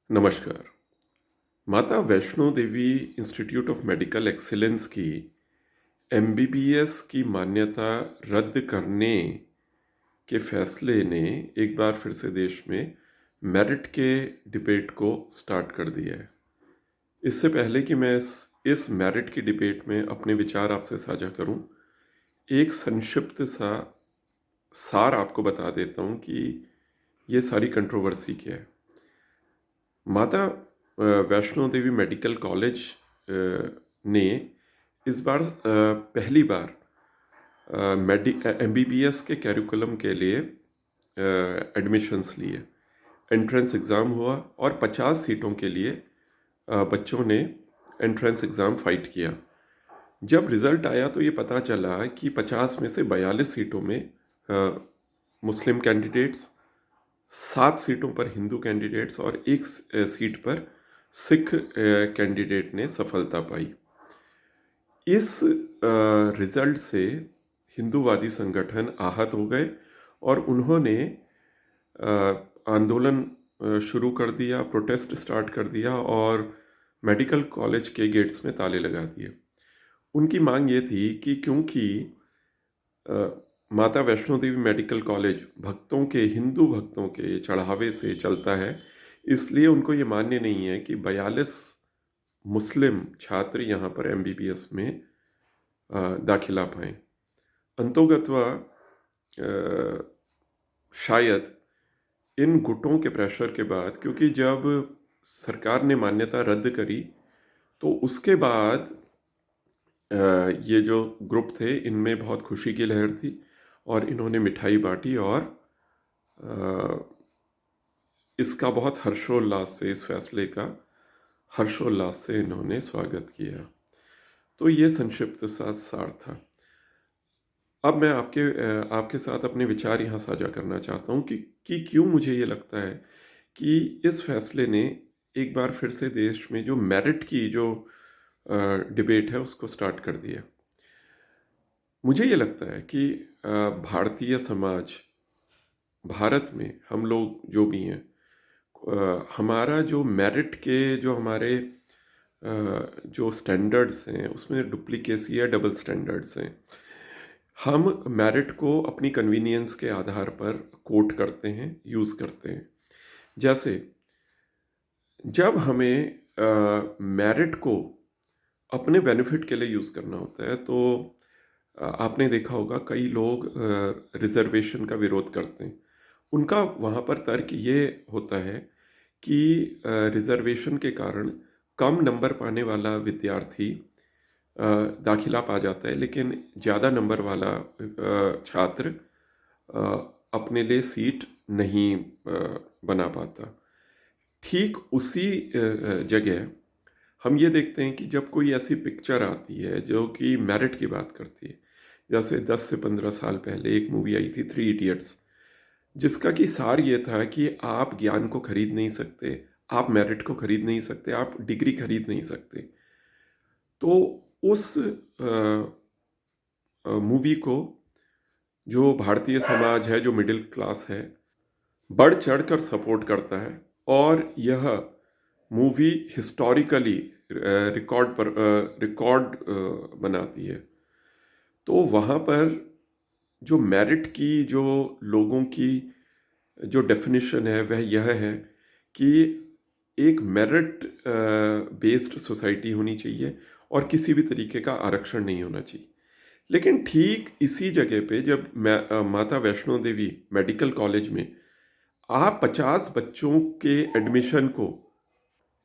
नमस्कार। माता Vaishno Devi institute of medical excellence की एमबीबीएस की मान्यता रद्द करने के फैसले ने एक बार फिर से देश में मेरिट के डिबेट को स्टार्ट कर दिया है। इससे पहले कि मैं इस मेरिट की डिबेट में अपने विचार आपसे साझा करूं, एक संक्षिप्त सा सार आपको बता देता हूं कि ये सारी कंट्रोवर्सी क्या है। माता वैष्णो देवी मेडिकल कॉलेज ने इस बार पहली बार एमबीबीएस के कैरिकुलम के लिए एडमिशन्स लिए। एंट्रेंस एग्ज़ाम हुआ और 50 सीटों के लिए बच्चों ने एंट्रेंस एग्ज़ाम फाइट किया। जब रिज़ल्ट आया तो ये पता चला कि 50 में से 42 सीटों में मुस्लिम कैंडिडेट्स, 7 सीटों पर हिंदू कैंडिडेट्स और एक सीट पर सिख कैंडिडेट ने सफलता पाई। इस रिजल्ट से हिंदूवादी संगठन आहत हो गए और उन्होंने आंदोलन शुरू कर दिया, प्रोटेस्ट स्टार्ट कर दिया और मेडिकल कॉलेज के गेट्स में ताले लगा दिए। उनकी मांग ये थी कि क्योंकि माता वैष्णो देवी मेडिकल कॉलेज हिंदू भक्तों के चढ़ावे से चलता है, इसलिए उनको ये मान्य नहीं है कि 42 मुस्लिम छात्र यहाँ पर एमबीबीएस में दाखिला पाएँ। अंतोगत्वा शायद इन गुटों के प्रेशर के बाद, क्योंकि जब सरकार ने मान्यता रद्द करी तो उसके बाद ये जो ग्रुप थे इनमें बहुत खुशी की लहर थी और इन्होंने मिठाई बांटी और इसका बहुत हर्षोल्लास से, इस फैसले का हर्षोल्लास से इन्होंने स्वागत किया। तो ये संक्षिप्त सा सार था। अब मैं आपके साथ अपने विचार यहाँ साझा करना चाहता हूँ कि क्यों मुझे ये लगता है कि इस फैसले ने एक बार फिर से देश में जो मेरिट की जो डिबेट है उसको स्टार्ट कर दिया। मुझे ये लगता है कि भारतीय समाज, भारत में हम लोग जो भी हैं, हमारा जो मेरिट के जो हमारे जो स्टैंडर्ड्स हैं उसमें डुप्लीकेसी या डबल स्टैंडर्ड्स हैं। हम मेरिट को अपनी कन्वीनियंस के आधार पर कोट करते हैं, यूज़ करते हैं। जैसे जब हमें मेरिट को अपने बेनिफिट के लिए यूज़ करना होता है तो आपने देखा होगा कई लोग रिजर्वेशन का विरोध करते हैं। उनका वहाँ पर तर्क ये होता है कि रिजर्वेशन के कारण कम नंबर पाने वाला विद्यार्थी दाखिला पा जाता है, लेकिन ज़्यादा नंबर वाला छात्र अपने लिए सीट नहीं बना पाता। ठीक उसी जगह हम ये देखते हैं कि जब कोई ऐसी पिक्चर आती है जो कि मेरिट की बात करती है, जैसे 10 से 15 साल पहले एक मूवी आई थी 3 इडियट्स, जिसका कि सार ये था कि आप ज्ञान को खरीद नहीं सकते, आप मेरिट को खरीद नहीं सकते, आप डिग्री खरीद नहीं सकते। तो उस मूवी को जो भारतीय समाज है, जो मिडिल क्लास है, बढ़ चढ़ कर सपोर्ट करता है और यह मूवी हिस्टोरिकली रिकॉर्ड बनाती है। तो वहाँ पर जो मेरिट की जो लोगों की जो डेफिनेशन है वह यह है कि एक मेरिट बेस्ड सोसाइटी होनी चाहिए और किसी भी तरीके का आरक्षण नहीं होना चाहिए। लेकिन ठीक इसी जगह पे जब माता वैष्णो देवी मेडिकल कॉलेज में आप 50 बच्चों के एडमिशन को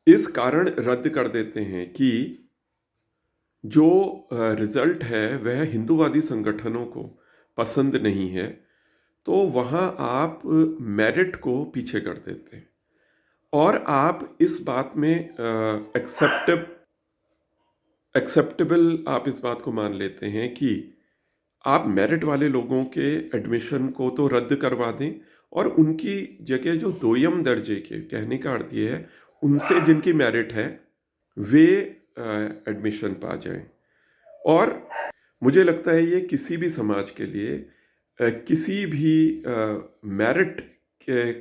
इस कारण रद्द कर देते हैं कि जो रिजल्ट है वह हिंदूवादी संगठनों को पसंद नहीं है, तो वहाँ आप मेरिट को पीछे कर देते हैं और आप इस बात में एक्सेप्टेबल आप इस बात को मान लेते हैं कि आप मेरिट वाले लोगों के एडमिशन को तो रद्द करवा दें और उनकी जगह जो दोयम दर्जे के, कहने का अर्थ ये है उनसे जिनकी मेरिट है वे एडमिशन पा जाएं। और मुझे लगता है ये किसी भी समाज के लिए किसी भी मेरिट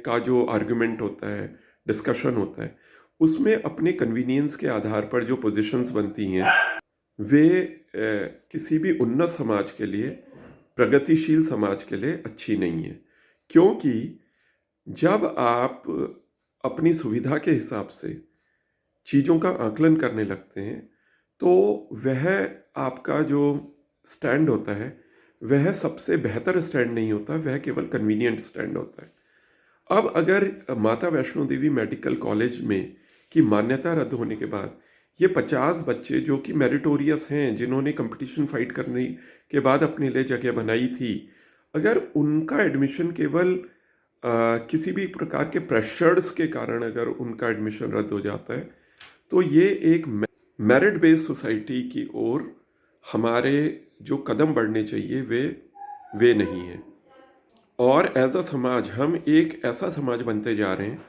का जो आर्गुमेंट होता है, डिस्कशन होता है, उसमें अपने कन्वीनियंस के आधार पर जो पोजीशंस बनती हैं वे किसी भी उन्नत समाज के लिए, प्रगतिशील समाज के लिए अच्छी नहीं है। क्योंकि जब आप अपनी सुविधा के हिसाब से चीज़ों का आकलन करने लगते हैं तो वह आपका जो स्टैंड होता है वह सबसे बेहतर स्टैंड नहीं होता, वह केवल कन्वीनियंट स्टैंड होता है। अब अगर माता वैष्णो देवी मेडिकल कॉलेज में की मान्यता रद्द होने के बाद ये 50 बच्चे जो कि मेरिटोरियस हैं, जिन्होंने कंपटीशन फाइट करने के बाद अपने लिए जगह बनाई थी, अगर उनका एडमिशन केवल किसी भी प्रकार के प्रेशर्स के कारण अगर उनका एडमिशन रद्द हो जाता है तो ये एक मेरिट बेस्ड सोसाइटी की ओर हमारे जो कदम बढ़ने चाहिए वे नहीं है। और एज अ समाज हम एक ऐसा समाज बनते जा रहे हैं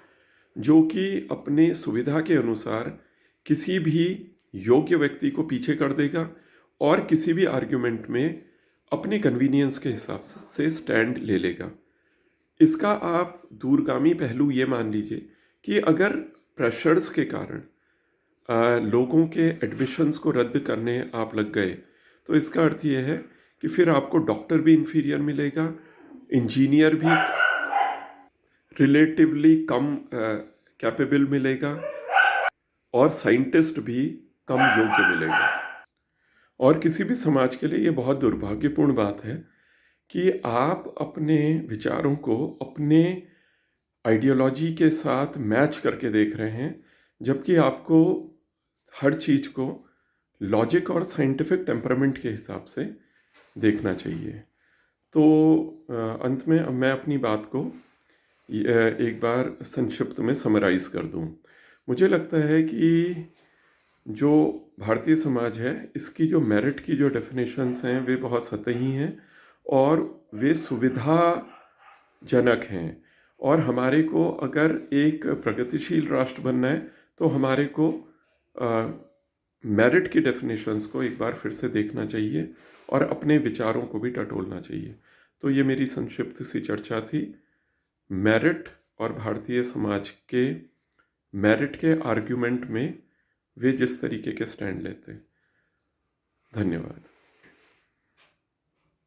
जो कि अपने सुविधा के अनुसार किसी भी योग्य व्यक्ति को पीछे कर देगा और किसी भी आर्ग्यूमेंट में अपने कन्वीनियंस के हिसाब से स्टैंड ले लेगा। इसका आप दूरगामी पहलू ये मान लीजिए कि अगर प्रेशर्स के कारण लोगों के एडमिशन्स को रद्द करने आप लग गए तो इसका अर्थ ये है कि फिर आपको डॉक्टर भी इन्फीरियर मिलेगा, इंजीनियर भी रिलेटिवली कम कैपेबल मिलेगा और साइंटिस्ट भी कम योग्य मिलेगा। और किसी भी समाज के लिए ये बहुत दुर्भाग्यपूर्ण बात है कि आप अपने विचारों को अपने आइडियोलॉजी के साथ मैच करके देख रहे हैं, जबकि आपको हर चीज़ को लॉजिक और साइंटिफिक टेम्परामेंट के हिसाब से देखना चाहिए। तो अंत में अब मैं अपनी बात को एक बार संक्षिप्त में समराइज़ कर दूं। मुझे लगता है कि जो भारतीय समाज है इसकी जो मेरिट की जो डेफिनेशंस हैं वे बहुत सतही हैं और वे सुविधाजनक हैं। और हमारे को अगर एक प्रगतिशील राष्ट्र बनना है तो हमारे को मेरिट की डेफिनेशंस को एक बार फिर से देखना चाहिए और अपने विचारों को भी टटोलना चाहिए। तो ये मेरी संक्षिप्त सी चर्चा थी मेरिट और भारतीय समाज के मेरिट के आर्ग्यूमेंट में वे जिस तरीके के स्टैंड लेते हैं। धन्यवाद।